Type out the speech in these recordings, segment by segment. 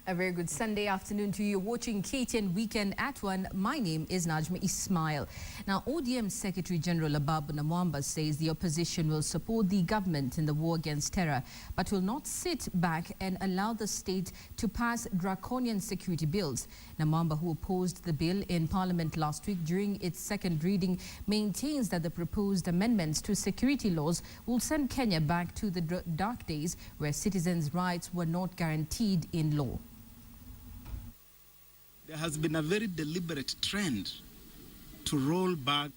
A very good Sunday afternoon to you. Watching KTN Weekend at 1. My name is Najma Ismail. Now, ODM Secretary General Ababu says the opposition will support the government in the war against terror, but will not sit back and allow the state to pass draconian security bills. Namwamba, who opposed the bill in Parliament last week during its second reading, maintains that the proposed amendments to security laws will send Kenya back to the dark days where citizens' rights were not guaranteed in law. There has been a very deliberate trend to roll back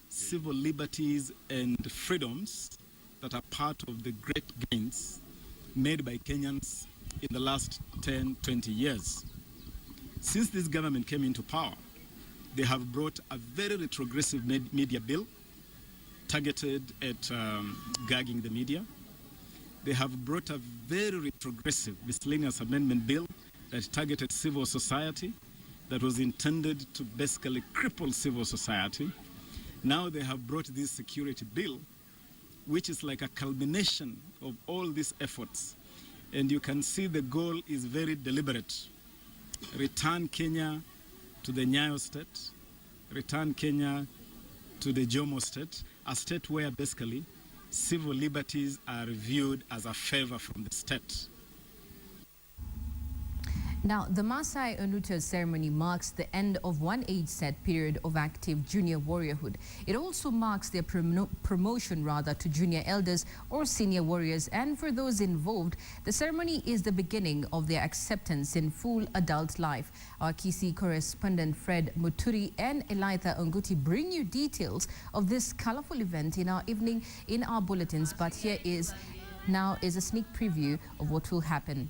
civil liberties and freedoms that are part of the great gains made by Kenyans in the last 10, 20 years. Since this government came into power, they have brought a very retrogressive media bill targeted at gagging the media. They have brought a very retrogressive miscellaneous amendment bill that targeted civil society, that was intended to basically cripple civil society. Now they have brought this security bill, which is like a culmination of all these efforts. And you can see the goal is very deliberate. Return Kenya to the Nyayo state, return Kenya to the Jomo state, a state where basically civil liberties are viewed as a favor from the state. Now, the Masai Onuta ceremony marks the end of one age-set period of active junior warriorhood. It also marks their promotion to junior elders or senior warriors. And for those involved, the ceremony is the beginning of their acceptance in full adult life. Our Kisii correspondent Fred Muturi and Elitha Onguti bring you details of this colorful event in our bulletins. But here is a sneak preview of what will happen.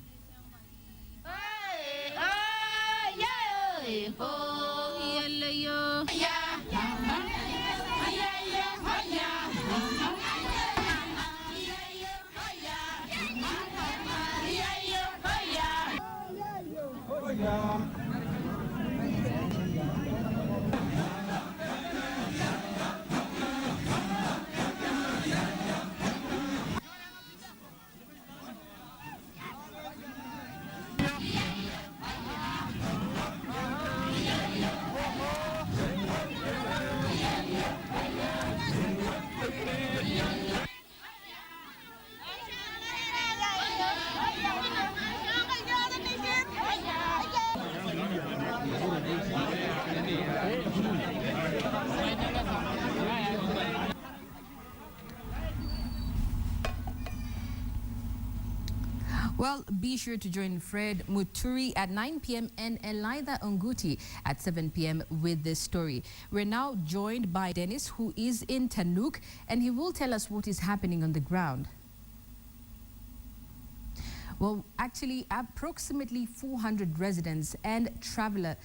Well, be sure to join Fred Muturi at 9 p.m. and Elitha Onguti at 7 p.m. with this story. We're now joined by Dennis, who is in Tanuk, and he will tell us what is happening on the ground. Well, actually, approximately 400 residents and travelers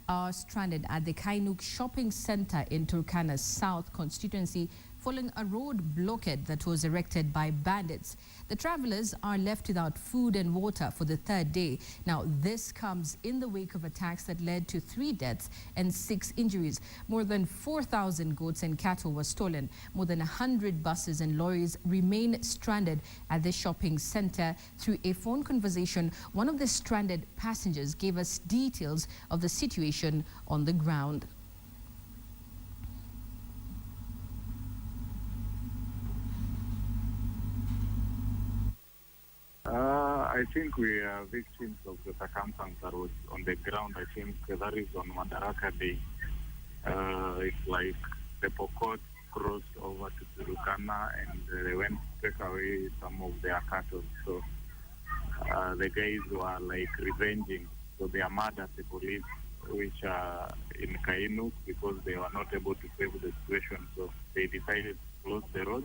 are stranded at the Kainuk Shopping Center in Turkana's South constituency following a road blockade that was erected by bandits. The travelers are left without food and water for the third day. Now, this comes in the wake of attacks that led to 3 deaths and 6 injuries. More than 4,000 goats and cattle were stolen. More than 100 buses and lorries remain stranded at the shopping center. Through a phone conversation, one of the stranded passengers gave us details of the situation on the ground. I think we are victims of the circumstance that was on the ground. I think that is on Madaraka Day. It's like the Pokot crossed over to Turkana and they went to take away some of their cattle. So the guys were like revenging. So they are mad at the police, which are in Kainuk, because they were not able to save the situation. So they decided to close the road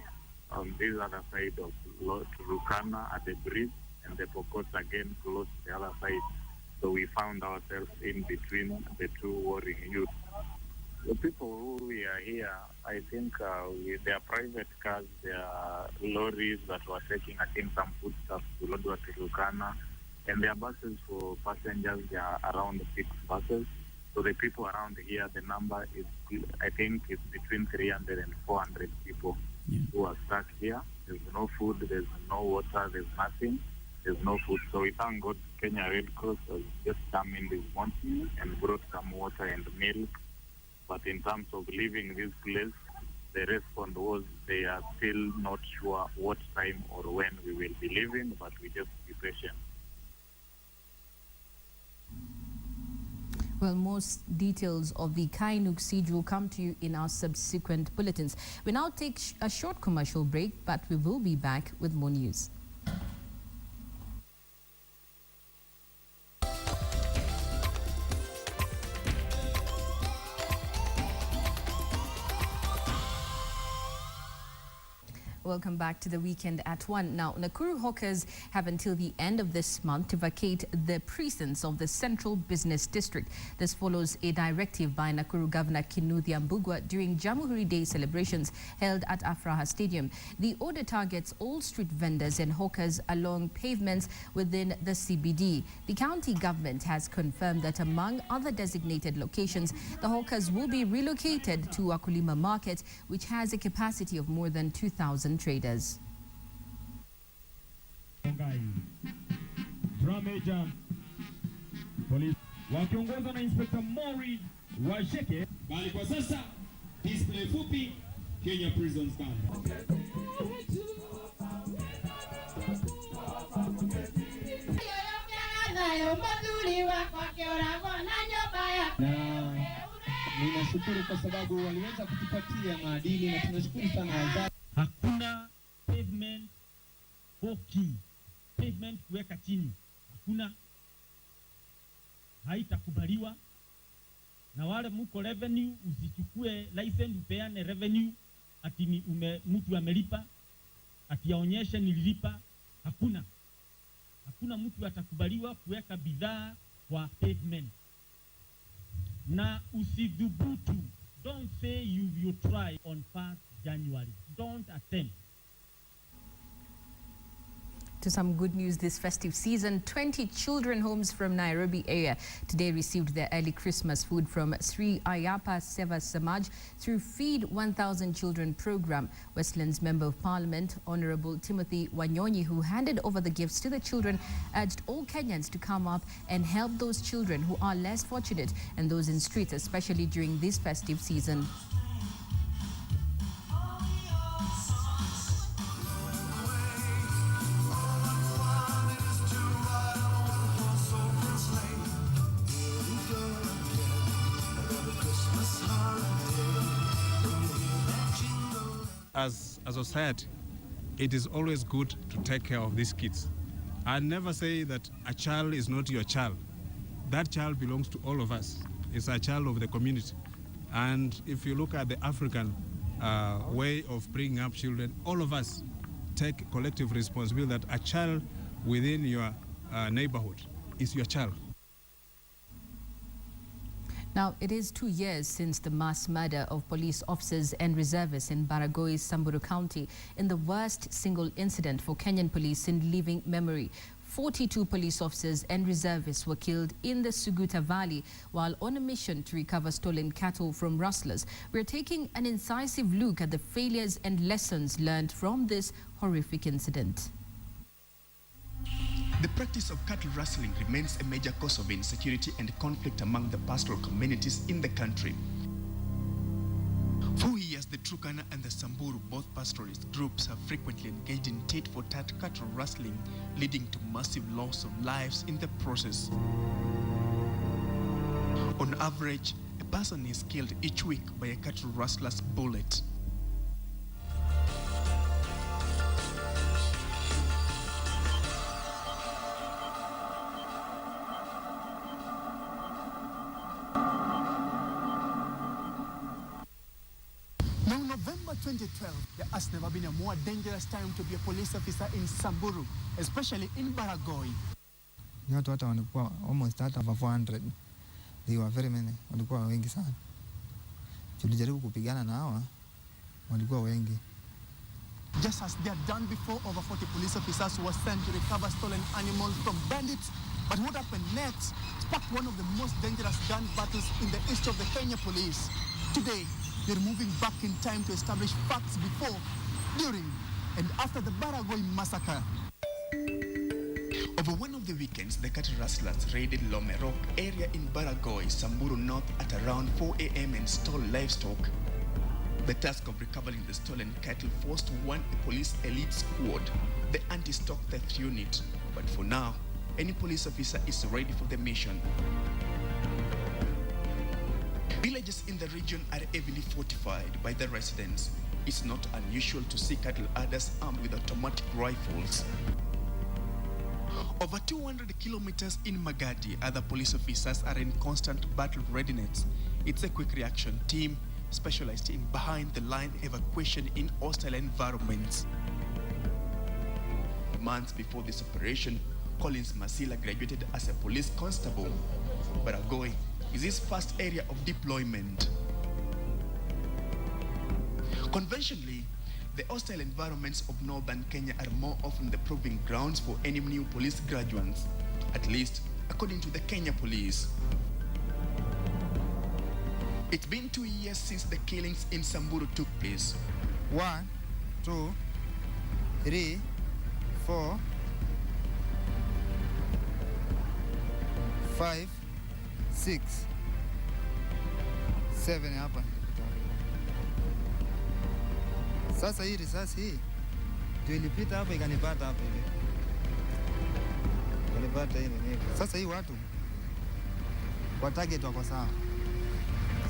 on this other side of Turkana at the bridge, and the Pokot again closed the other side. So we found ourselves in between the two warring youths. The people who we are here, I think with their private cars, their lorries that were taking, I think, some foodstuffs to Lodwar to Turkana, and their buses for passengers, they are around 6 buses. So the people around here, the number is, I think, it's between 300 and 400 people who are stuck here. There's no food, there's no water, there's nothing. there's no food. So we thank God Kenya Red Cross has just come in this morning and brought some water and milk. But in terms of leaving this place, the response was they are still not sure what time or when we will be leaving, but we just be patient. Well, most details of the Kainuk siege will come to you in our subsequent bulletins. We now take a short commercial break, but we will be back with more news. Welcome back to the Weekend at 1. Now, Nakuru hawkers have until the end of this month to vacate the precincts of the Central Business District. This follows a directive by Nakuru Governor Kinuthia Mbugua during Jamhuri Day celebrations held at Afraha Stadium. The order targets all street vendors and hawkers along pavements within the CBD. The county government has confirmed that among other designated locations, the hawkers will be relocated to Wakulima Market, which has a capacity of more than 2,000 traders. Major Police wakiongozwa na Inspector Mori Washeke, bali kwa sasa display fupi Kenya Prisons Band. Ninashukuru kwa sababu waliweza kutupatia maadili na tunashukuru sana wazazi. Hakuna pavement walking, pavement kuweka chini, hakuna, haitakubaliwa. Na wale muko revenue, usichukue license upeane revenue ati mtu amelipa ati aonyeshe nililipa. Hakuna mtu atakubaliwa kuweka bidhaa kwa pavement. Na usidhubutu, don't say you will try on 1st January. Don't attempt. To some good news this festive season, 20 children homes from Nairobi area today received their early Christmas food from Sri Ayappa Seva Samaj through Feed 1,000 Children program. Westlands Member of Parliament, Honorable Timothy Wanyonyi, who handed over the gifts to the children, urged all Kenyans to come up and help those children who are less fortunate and those in streets, especially during this festive season. As a society, it is always good to take care of these kids. I never say that a child is not your child. That child belongs to all of us. It's a child of the community. And if you look at the African way of bringing up children, all of us take collective responsibility that a child within your neighborhood is your child. Now, it is 2 years since the mass murder of police officers and reservists in Baragoi, Samburu County, in the worst single incident for Kenyan police in living memory. 42 police officers and reservists were killed in the Suguta Valley while on a mission to recover stolen cattle from rustlers. We're taking an incisive look at the failures and lessons learned from this horrific incident. The practice of cattle rustling remains a major cause of insecurity and conflict among the pastoral communities in the country. For years, the Turkana and the Samburu, both pastoralist groups, have frequently engaged in tit-for-tat cattle rustling, leading to massive loss of lives in the process. On average, a person is killed each week by a cattle rustler's bullet. Now, November 2012, there has never been a more dangerous time to be a police officer in Samburu, especially in Baragoi. Watu hata walikuwa almost hata 400. They were very many. Walikuwa wengi sana. Tulijaribu kupigana na hawa, walikuwa wengi. Just as they had done before, over 40 police officers were sent to recover stolen animals from bandits. But what happened next sparked one of the most dangerous gun battles in the history of the Kenya police. Today, they're moving back in time to establish facts before, during, and after the Baragoi massacre. Over one of the weekends, the cattle rustlers raided Lomero area in Baragoi, Samburu North at around 4 a.m. and stole livestock. The task of recovering the stolen cattle forced one police elite squad, the anti-stock theft unit. But for now, any police officer is ready for the mission. Villages in the region are heavily fortified by the residents. It's not unusual to see cattle herders armed with automatic rifles. Over 200 kilometers in Magadi, other police officers are in constant battle readiness. It's a quick reaction team specialized in behind-the-line evacuation in hostile environments. Months before this operation, Collins Masila graduated as a police constable. Baragoi is his first area of deployment. Conventionally, the hostile environments of northern Kenya are more often the proving grounds for any new police graduates, at least according to the Kenya Police. It's been 2 years since the killings in Samburu took place. 1, 2, 3, 4, 5, 6, 7 hapa. Sasa hii risasi hii ndio ilipita hapa ikanipata hapa hivi. Ikanipata hii nini. Sasa hii watu kwa target wako sawa.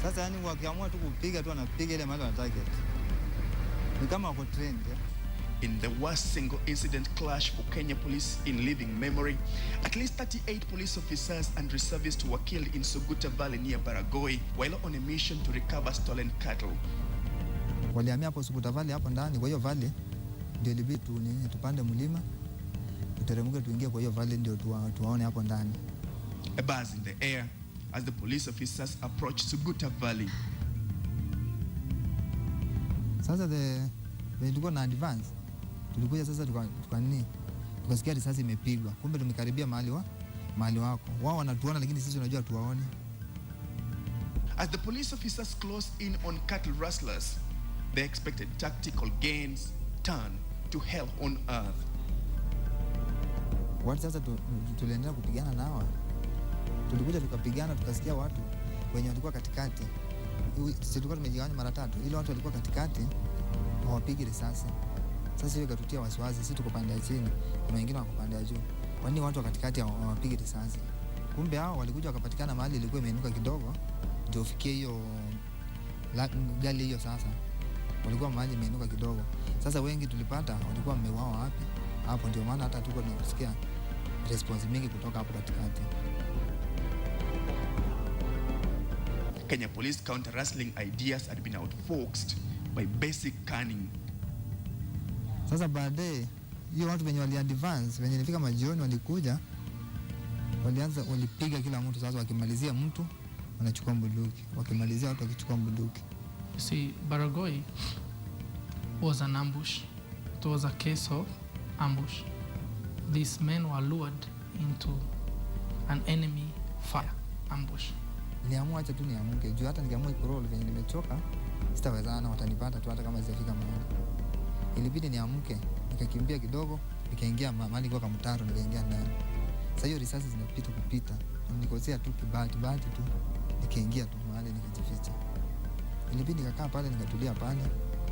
Sasa yani wakiamua tu kupiga tu anapiga ile mahali wa target. Ni kama wako trained. In the worst single incident clash for Kenya Police in living memory, at least 38 police officers and reservists were killed in Suguta Valley near Baragoi while on a mission to recover stolen cattle. Walihamia hapo Suguta Valley hapo ndani, kwa hiyo valley ndio ilibidi tupande mlima tuteremke tuingie kwa hiyo valley ndio tuwaone hapo ndani. A buzz in the air as the police officers approached Suguta Valley. Sasa tulikuwa na advance. Tulikuja sasa tukasikia risasi imepigwa. Kumbe tumekaribia mahali wako. Wao wanatuona lakini sisi tunajua tuwaone. As the police officers close in on cattle rustlers, the expected tactical gains turn to hell on earth. Watu sasa tuliendelea kupigana nao. Tulikuja tukapigana tukasikia watu wenye walikuwa katikati. Sisi tulikuwa tumejigawanya mara 3. Ile watu walikuwa katikati hawapigi risasi. Sasa hiyo ikatutia wasiwasi, sisi tuko pande ya chini, kuna wengine wako pande ya juu. Kwa nini watu wa katikati hawapigi risasi? Kumbe hao walikuja wakapatikana mahali ilikuwa imeinuka kidogo, ndio ufikie hiyo gari hiyo sasa. Walikuwa mahali imeinuka kidogo. Sasa wengi tulipata walikuwa wameuawa wapi? Hapo ndio maana hata tuko tunasikia response mingi kutoka hapo katikati. Kenya Police counter-rustling ideas had been outfoxed by basic cunning. Sasa baadaye hiyo watu wenye wali advance wenye nilifika majioni walikuja walipiga kila mtu. Sasa wakimalizia mtu wanachukua bunduki, wakimalizia watu wakichukua bunduki. You see, Baragoi was an ambush. It was a case of ambush. These men were lured into an enemy fire ambush. Niliamua acha tu niamuke juu hata nikiamua kuroli venye nimechoka sitawezana, watanipata tu hata kama sijafika mahali. Ilibidi niamuke, nikakimbia kidogo, nikaingia mahali kwa mtaro, nikaingia ndani. Sasa hiyo risasi zinapita kupita, nikosea tu kibahati tu, nikaingia tu mahali nikajificha. Ilibidi nikakaa pale nikatulia pale.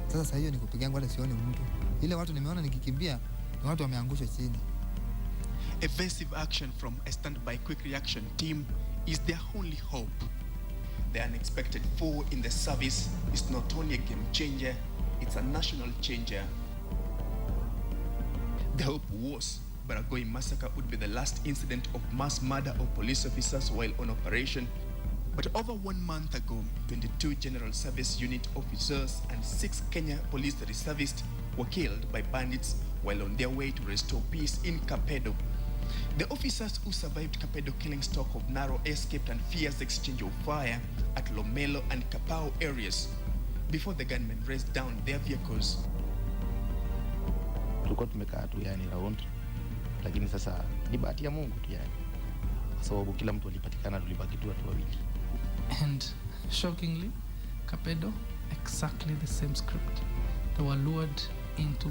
Sasa hiyo nikupigia ngwale sioni mtu. Ile watu nimeona nikikimbia ni watu wameangushwa chini. Evasive action from a standby quick reaction team is their only hope. The unexpected foe in the service is not only a game changer, it's a national changer. The hope was Baragoi massacre would be the last incident of mass murder of police officers while on operation. But over 1 month ago, 22 General Service Unit officers and 6 Kenya Police reservists were killed by bandits while on their way to restore peace in Kapedo. The officers who survived Kapedo killing stock of narrow escaped and fierce exchange of fire at Lomelo and Kapao areas before the gunmen raced down their vehicles. Tulikuwa tumekaa tu yani round, lakini sasa ni bahati ya Mungu tu yani, kwa sababu kila mtu alipatikana, tulibaki tu watu wawili. And shockingly, Kapedo, exactly the same script. They were lured into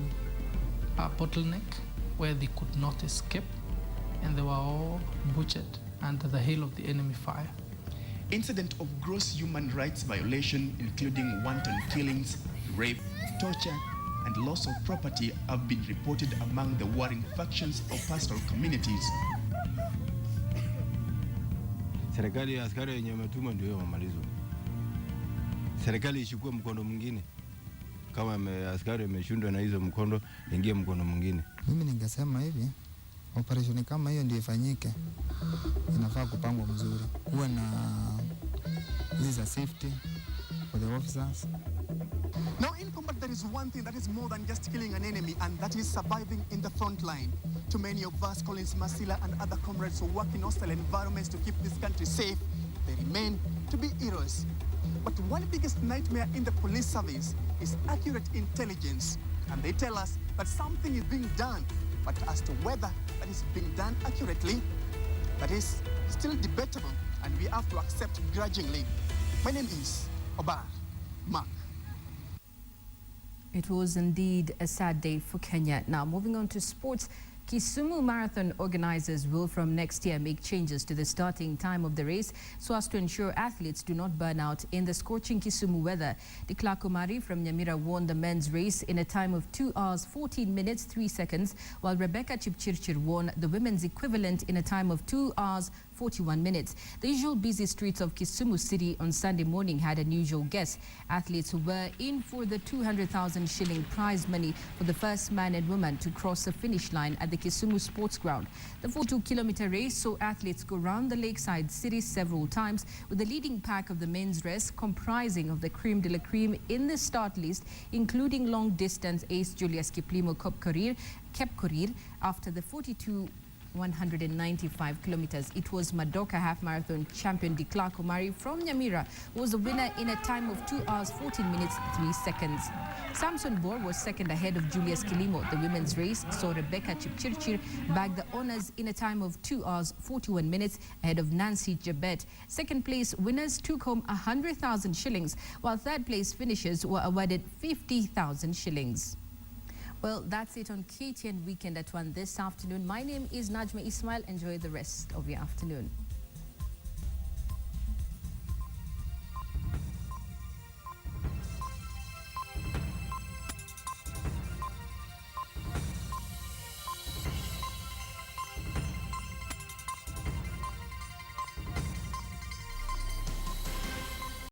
a bottleneck where they could not escape. and they were all butchered under the hail of the enemy fire. Incident of gross human rights violation, including wanton killings, rape, torture, and loss of property have been reported among the warring factions of pastoral communities. Serikali ya askari yenye wametuma ndio wamalizwe. Serikali ichukue mkondo mwingine. Kama askari ameshindwa na hizo mkondo, ingie mkondo mwingine. Mimi ningesema hivi, operation kama hiyo ndio ifanyike. Inafaa kupangwa mzuri. Kuwe na these are safety for the officers. Now, in combat, there is one thing that is more than just killing an enemy, and that is surviving in the front line. To many of us, Collins Masila and other comrades who work in hostile environments to keep this country safe, they remain to be heroes. But one biggest nightmare in the police service is accurate intelligence. And they tell us that something is being done, but as to whether that is being done accurately, that is still debatable, and we have to accept grudgingly. My name is Obar Mark. It was indeed a sad day for Kenya. Now, moving on to sports, Kisumu Marathon organizers will from next year make changes to the starting time of the race so as to ensure athletes do not burn out in the scorching Kisumu weather. Dikla Kumari from Nyamira won the men's race in a time of 2 hours 14 minutes 3 seconds, while Rebecca Chipchirchir won the women's equivalent in a time of 2 hours 41 minutes. The usual busy streets of Kisumu City on Sunday morning had unusual guests. Athletes who were in for the 200,000 shilling prize money for the first man and woman to cross the finish line at the Kisumu Sports Ground. The 42-kilometer race saw athletes go round the lakeside city several times, with the leading pack of the men's race comprising of the cream de la cream in the start list, including long-distance ace Julius Kiplimo Kepkorir after the 195 kilometers. It was Madoka half-marathon champion Dikla Kumari from Nyamira who was the winner in a time of 2 hours 14 minutes 3 seconds. Samson Bor was second ahead of Julius Kilimo. The women's race saw Rebecca Chipchirchir bag the honours in a time of 2 hours 41 minutes ahead of Nancy Jabet. Second place winners took home 100,000 shillings, while third place finishers were awarded 50,000 shillings. Well, that's it on KTN Weekend at 1 this afternoon. My name is Najma Ismail. Enjoy the rest of your afternoon.